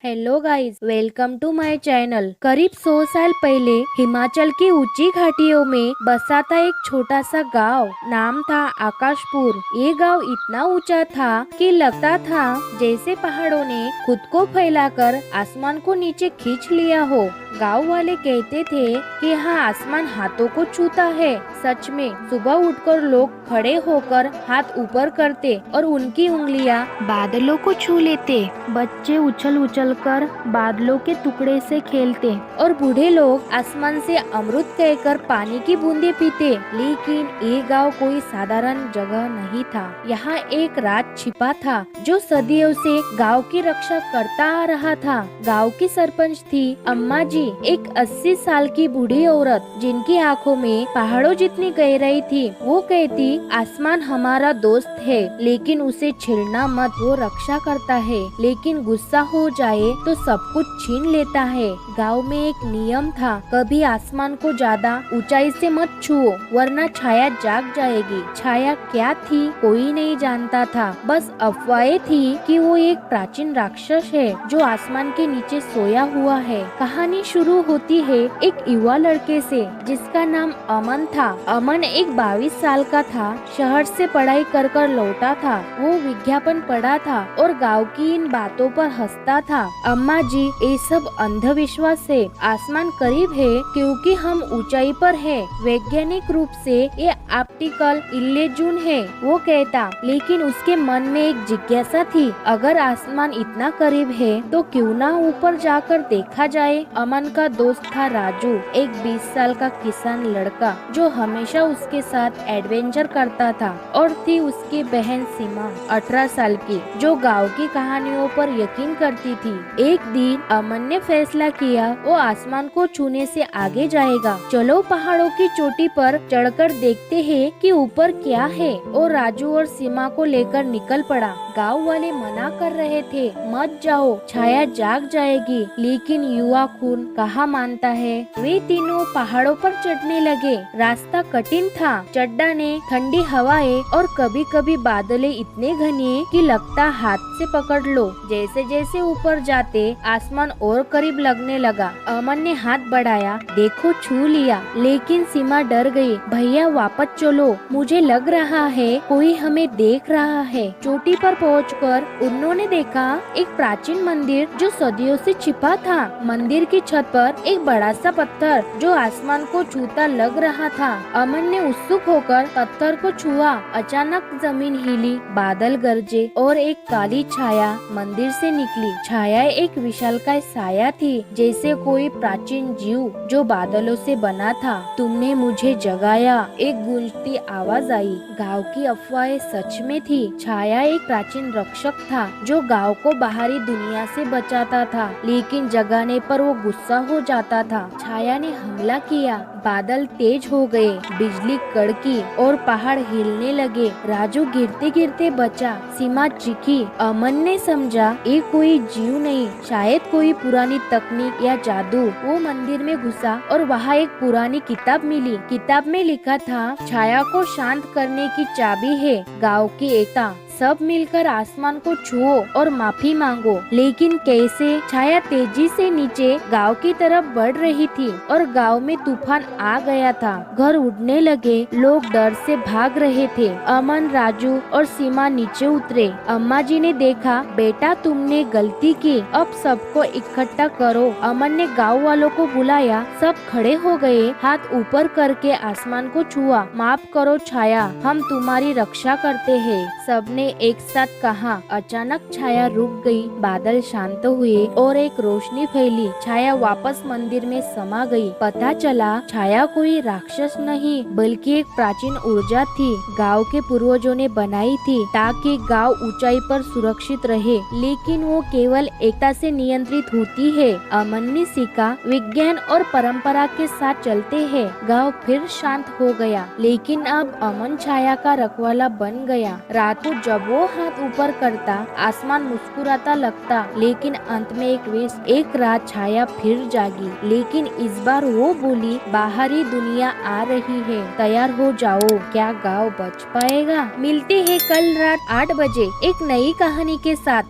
Hello guys, welcome to my channel. करीब 100 साल पहले हिमाचल की ऊंची घाटियों में बसा था एक छोटा सा गांव। नाम था आकाशपुर। ये गांव इतना ऊंचा था कि लगता था जैसे पहाड़ों ने खुद को फैलाकर आसमान को नीचे खींच लिया हो। गांव वाले कहते थे कि यहाँ आसमान हाथों को छूता है। सच में सुबह उठकर लोग खड़े होकर हाथ ऊपर करते और उनकी उंगलियां बादलों को छू लेते। बच्चे उछल उछल कर बादलों के टुकड़े से खेलते और बूढ़े लोग आसमान से अमृत कहकर पानी की बूंदें पीते। लेकिन ये गांव कोई साधारण जगह नहीं था। यहाँ एक राज छिपा था जो सदियों से गांव की रक्षा करता आ रहा था। गांव की सरपंच थी अम्मा जी, एक 80 साल की बूढ़ी औरत जिनकी आंखों में पहाड़ों जितनी गहराई थी। वो कहती, आसमान हमारा दोस्त है लेकिन उसे छेड़ना मत, वो रक्षा करता है लेकिन गुस्सा हो जाए तो सब कुछ छीन लेता है। गांव में एक नियम था, कभी आसमान को ज्यादा ऊंचाई से मत छुओ वरना छाया जाग जाएगी। छाया क्या थी कोई नहीं जानता था, बस अफवाहें थी कि वो एक प्राचीन राक्षस है जो आसमान के नीचे सोया हुआ है। कहानी शुरू होती है एक युवा लड़के से जिसका नाम अमन था। अमन एक 22 साल का था। शहर से पढ़ाई कर कर लौटा था। वो विज्ञापन पढ़ा था और गांव की इन बातों पर हंसता था। अम्मा जी, ये सब अंधविश्वास है। आसमान करीब है क्योंकि हम ऊंचाई पर है। वैज्ञानिक रूप से ये ऑप्टिकल इल्यूजन है, वो कहता। लेकिन उसके मन में एक जिज्ञासा थी, अगर आसमान इतना करीब है तो क्यों ना ऊपर जाकर देखा जाए। अमन का दोस्त था राजू, एक 20 साल का किसान लड़का जो हमेशा उसके साथ एडवेंचर करता था। और थी उसकी बहन सीमा, 18 साल की, जो गांव की कहानियों पर यकीन करती थी। एक दिन अमन ने फैसला किया वो आसमान को छूने से आगे जाएगा। चलो पहाड़ों की चोटी पर चढ़कर देखते हैं कि ऊपर क्या है। और राजू और सीमा को लेकर निकल पड़ा। गांव वाले मना कर रहे थे, मत जाओ, छाया जाग जाएगी। लेकिन युवा खून कहाँ मानता है। वे तीनों पहाड़ों पर चढ़ने लगे। रास्ता कठिन था, चड्डाने, ठंडी हवाएं और कभी कभी बादलें इतने घने कि लगता हाथ से पकड़ लो। जैसे जैसे ऊपर जाते आसमान और करीब लगने लगा। अमन ने हाथ बढ़ाया, देखो छू लिया। लेकिन सीमा डर गई, भैया वापस चलो, मुझे लग रहा है कोई हमें देख रहा है। चोटी पर पहुंचकर उन्होंने देखा एक प्राचीन मंदिर जो सदियों से छिपा था। मंदिर की छत पर एक बड़ा सा पत्थर जो आसमान को छूता लग रहा था। अमन ने उत्सुक होकर पत्थर को छुआ। अचानक जमीन हिली, बादल गरजे और एक काली छाया मंदिर से निकली। छाया एक विशालकाय साया थी, जैसे कोई प्राचीन जीव जो बादलों से बना था। तुमने मुझे जगाया, एक गूंजती आवाज आई। गांव की अफवाहें सच में थी। छाया एक प्राचीन रक्षक था जो गांव को बाहरी दुनिया से बचाता था। लेकिन जगाने पर वो गुस्सा हो जाता था। छाया ने हमला किया, बादल तेज हो गए, बिजली कड़की और पहाड़ हिलने लगे। राजू गिरते गिरते बचा, सीमा चीखी। अमन ने समझा ये कोई जीव नहीं, शायद कोई पुरानी तकनीक या जादू। वो मंदिर में घुसा और वहाँ एक पुरानी किताब मिली। किताब में लिखा था, छाया को शांत करने की चाबी है गांव की एकता। सब मिलकर आसमान को छुओ और माफी मांगो। लेकिन कैसे? छाया तेजी से नीचे गांव की तरफ बढ़ रही थी और गांव में तूफान आ गया था। घर उड़ने लगे, लोग डर से भाग रहे थे। अमन, राजू और सीमा नीचे उतरे। अम्मा जी ने देखा, बेटा तुमने गलती की, अब सबको इकट्ठा करो। अमन ने गाँव वालों को बुलाया, सब खड़े हो गए, हाथ ऊपर करके आसमान को छुआ। माफ करो छाया, हम तुम्हारी रक्षा करते हैं, सबने एक साथ कहा। अचानक छाया रुक गई, बादल शांत हुए और एक रोशनी फैली। छाया वापस मंदिर में समा गई। पता चला छाया कोई राक्षस नहीं बल्कि एक प्राचीन ऊर्जा थी, गांव के पूर्वजों ने बनाई थी ताकि गांव ऊंचाई पर सुरक्षित रहे। लेकिन वो केवल एकता से नियंत्रित होती है। अमन ने सीखा, विज्ञान और परंपरा के साथ चलते हैं। गांव फिर शांत हो गया। लेकिन अब अमन छाया का रखवाला बन गया। रात को जब वो हाथ ऊपर करता, आसमान मुस्कुराता लगता। लेकिन अंत में एक रात छाया फिर जागी। लेकिन इस बार वो बोली, बाहरी दुनिया आ रही है, तैयार हो जाओ। क्या गांव बच पाएगा? मिलते हैं कल रात 8 बजे एक नई कहानी के साथ।